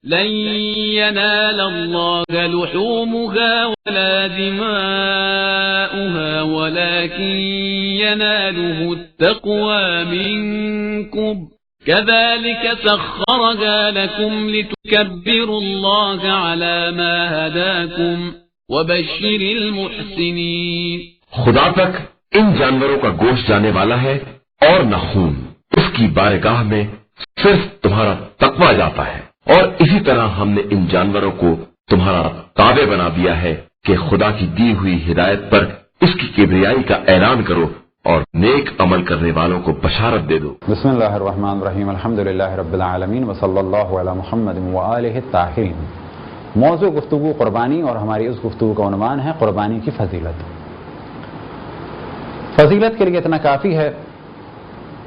لن ينال الله لحومها ولا دماؤها ولكن يناله التقوى منكم كذلك سخرها لكم لتكبروا الله على ما هداكم وبشر المحسنين. خدا تک ان جانوروں کا گوشت جانے والا ہے اور نہ خون. اس کی بارگاہ میں صرف تمہارا تقوی جاتا ہے. اور اسی طرح ہم نے ان جانوروں کو تمہارا تابع بنا دیا ہے کہ خدا کی دی ہوئی ہدایت پر اس کی کبریائی کا اعلان کرو اور نیک عمل کرنے والوں کو بشارت دے دو. بسم اللہ الرحمن الرحیم. الحمدللہ رب العالمین وصلی اللہ علی محمد وآلہ الطاہرین. موضوع گفتگو قربانی اور ہماری اس گفتگو کا عنوان ہے قربانی کی فضیلت. فضیلت کے لیے اتنا کافی ہے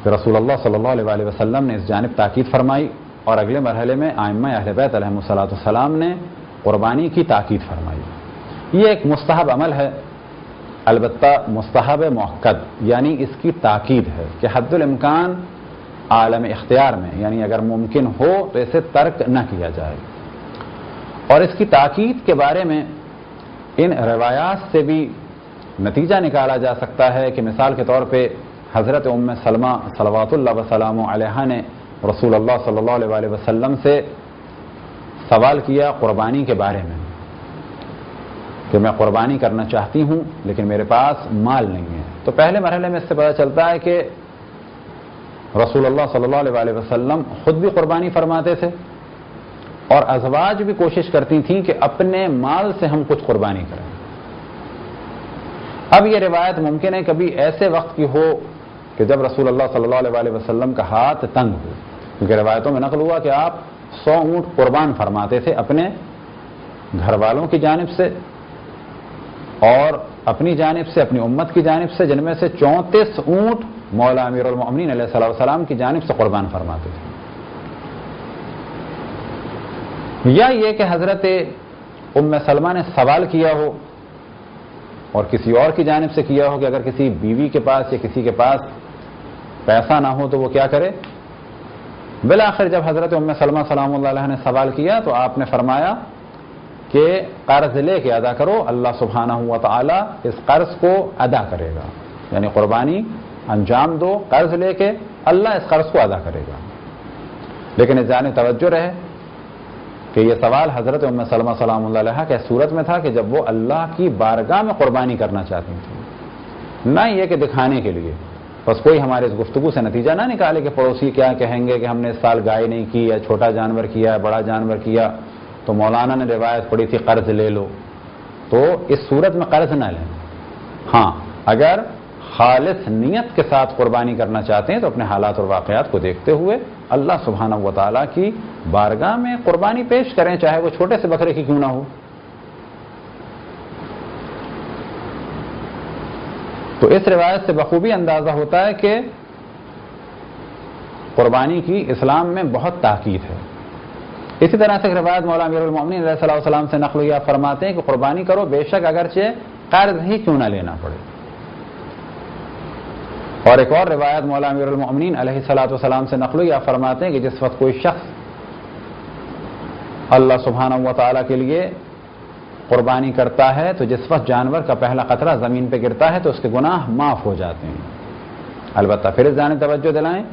کہ رسول اللہ صلی اللہ علیہ وسلم نے اس جانب تاکید فرمائی اور اگلے مرحلے میں ائمہ اہل بیت علیہم السلام نے قربانی کی تاکید فرمائی. یہ ایک مستحب عمل ہے، البتہ مستحب مؤکد، یعنی اس کی تاکید ہے کہ حد الامکان عالم اختیار میں، یعنی اگر ممکن ہو تو اسے ترک نہ کیا جائے. اور اس کی تاکید کے بارے میں ان روایات سے بھی نتیجہ نکالا جا سکتا ہے کہ مثال کے طور پہ حضرت ام سلمہ صلوات اللہ وسلامہ علیہا نے رسول اللہ صلی اللہ علیہ وسلم سے سوال کیا قربانی کے بارے میں کہ میں قربانی کرنا چاہتی ہوں لیکن میرے پاس مال نہیں ہے. تو پہلے مرحلے میں اس سے پتہ چلتا ہے کہ رسول اللہ صلی اللہ علیہ وسلم خود بھی قربانی فرماتے تھے اور ازواج بھی کوشش کرتی تھیں کہ اپنے مال سے ہم کچھ قربانی کریں. اب یہ روایت ممکن ہے کبھی ایسے وقت کی ہو کہ جب رسول اللہ صلی اللہ علیہ وسلم کا ہاتھ تنگ ہو، کیونکہ روایتوں میں نقل ہوا کہ آپ 100 اونٹ قربان فرماتے تھے اپنے گھر والوں کی جانب سے اور اپنی جانب سے، اپنی امت کی جانب سے، جن میں سے 34 اونٹ مولا امیر المؤمنین علیہ السلام کی جانب سے قربان فرماتے تھے. یا یہ کہ حضرت ام سلمہ نے سوال کیا ہو اور کسی اور کی جانب سے کیا ہو کہ اگر کسی بیوی کے پاس یا کسی کے پاس پیسہ نہ ہو تو وہ کیا کرے. بالآخر جب حضرت ام سلمہ سلام اللہ علیہ نے سوال کیا تو آپ نے فرمایا کہ قرض لے کے ادا کرو، اللہ سبحانہ و تعالی اس قرض کو ادا کرے گا. یعنی قربانی انجام دو قرض لے کے، اللہ اس قرض کو ادا کرے گا. لیکن اس جانب توجہ رہے کہ یہ سوال حضرت ام سلمہ سلام اللہ علیہ کے صورت میں تھا کہ جب وہ اللہ کی بارگاہ میں قربانی کرنا چاہتی تھیں، نہ یہ کہ دکھانے کے لیے. بس کوئی ہمارے اس گفتگو سے نتیجہ نہ نکالے کہ پڑوسی کیا کہیں گے کہ ہم نے اس سال گائے نہیں کی یا چھوٹا جانور کیا ہے بڑا جانور کیا تو مولانا نے روایت پڑھی تھی قرض لے لو. تو اس صورت میں قرض نہ لیں. ہاں اگر خالص نیت کے ساتھ قربانی کرنا چاہتے ہیں تو اپنے حالات اور واقعات کو دیکھتے ہوئے اللہ سبحانہ و تعالیٰ کی بارگاہ میں قربانی پیش کریں، چاہے وہ چھوٹے سے بکرے کی کیوں نہ ہو. تو اس روایت سے بخوبی اندازہ ہوتا ہے کہ قربانی کی اسلام میں بہت تاکید ہے. اسی طرح سے روایت مولا امیر المؤمنین علیہ السلام سے نقل ہوئی، آپ فرماتے ہیں کہ قربانی کرو بے شک اگرچہ قرض ہی کیوں نہ لینا پڑے. اور ایک اور روایت مولا امیر المؤمنین علیہ السلام سے نقل ہوئی، آپ فرماتے ہیں کہ جس وقت کوئی شخص اللہ سبحانہ و تعالیٰ کے لیے قربانی کرتا ہے تو جس وقت جانور کا پہلا قطرہ زمین پہ گرتا ہے تو اس کے گناہ معاف ہو جاتے ہیں. البتہ پھر اس جانب توجہ دلائیں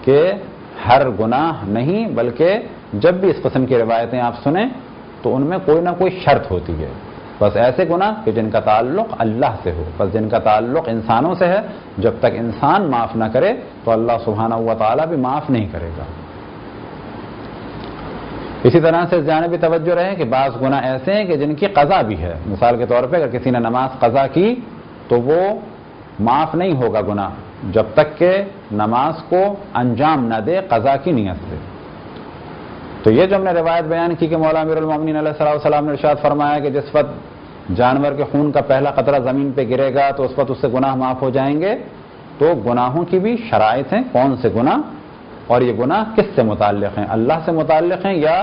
کہ ہر گناہ نہیں، بلکہ جب بھی اس قسم کی روایتیں آپ سنیں تو ان میں کوئی نہ کوئی شرط ہوتی ہے. بس ایسے گناہ کہ جن کا تعلق اللہ سے ہو، بس جن کا تعلق انسانوں سے ہے، جب تک انسان معاف نہ کرے تو اللہ سبحانہ و تعالیٰ بھی معاف نہیں کرے گا. اسی طرح سے اس جانب بھی توجہ رہے کہ بعض گناہ ایسے ہیں کہ جن کی قضا بھی ہے. مثال کے طور پہ اگر کسی نے نماز قضا کی تو وہ معاف نہیں ہوگا گناہ جب تک کہ نماز کو انجام نہ دے قضا کی نیت سے. تو یہ جو ہم نے روایت بیان کی کہ مولا امیر المؤمنین علیہ السلام نے ارشاد فرمایا کہ جس وقت جانور کے خون کا پہلا قطرہ زمین پہ گرے گا تو اس وقت اس سے گناہ معاف ہو جائیں گے. تو گناہوں کی بھی شرائط ہیں، کون سے گناہ اور یہ گناہ کس سے متعلق ہیں، اللہ سے متعلق ہیں یا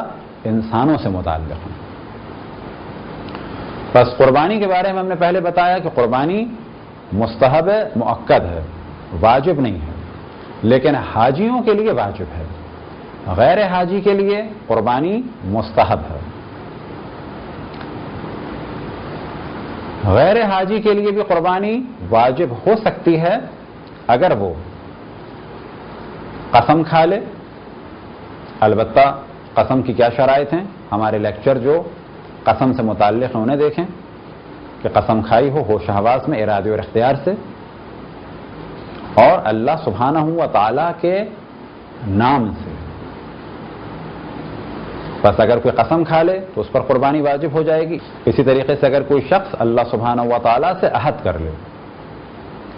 انسانوں سے متعلق ہیں. بس قربانی کے بارے میں ہم نے پہلے بتایا کہ قربانی مستحب مؤکد ہے، واجب نہیں ہے، لیکن حاجیوں کے لیے واجب ہے. غیر حاجی کے لیے قربانی مستحب ہے. غیر حاجی کے لیے بھی قربانی واجب ہو سکتی ہے اگر وہ قسم کھا لے. البتہ قسم کی کیا شرائط ہیں؟ ہمارے لیکچر جو قسم سے متعلق ہیں انہیں دیکھیں کہ قسم کھائی ہو ہوش حواس میں، ارادے اور اختیار سے، اور اللہ سبحانہ و تعالی کے نام سے. بس اگر کوئی قسم کھا لے تو اس پر قربانی واجب ہو جائے گی. اسی طریقے سے اگر کوئی شخص اللہ سبحانہ و تعالی سے عہد کر لے،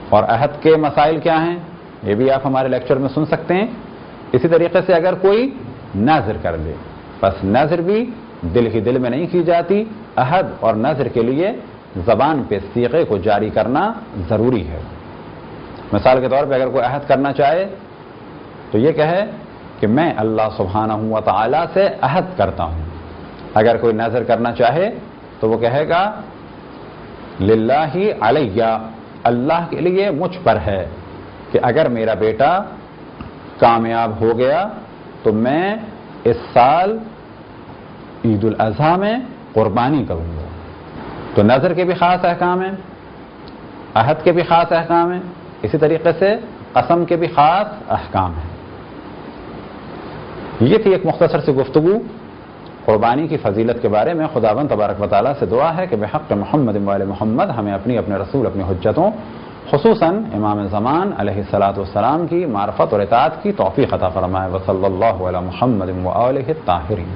اور عہد کے مسائل کیا ہیں یہ بھی آپ ہمارے لیکچر میں سن سکتے ہیں. اسی طریقے سے اگر کوئی نذر کر لے، بس نذر بھی دل ہی دل میں نہیں کی جاتی. عہد اور نذر کے لیے زبان پہ صیغے کو جاری کرنا ضروری ہے. مثال کے طور پہ اگر کوئی عہد کرنا چاہے تو یہ کہے کہ میں اللہ سبحانہ و تعالی سے عہد کرتا ہوں. اگر کوئی نذر کرنا چاہے تو وہ کہے گا للہ علیہ، اللہ کے لیے مجھ پر ہے کہ اگر میرا بیٹا کامیاب ہو گیا تو میں اس سال عید الاضحیٰ میں قربانی کروں گا. تو نذر کے بھی خاص احکام ہیں، عہد کے بھی خاص احکام ہیں، اسی طریقے سے قسم کے بھی خاص احکام ہیں. یہ تھی ایک مختصر سی گفتگو قربانی کی فضیلت کے بارے میں. خداوند تبارک و تعالیٰ سے دعا ہے کہ بحق محمد وآل محمد ہمیں اپنے رسول، اپنی حجتوں، خصوصاً امام زمان علیہ الصلاۃ والسلام کی معرفت اور اطاعت کی توفیق عطا فرمائے. وصلی اللہ علی محمد وآلہ الطاہرین.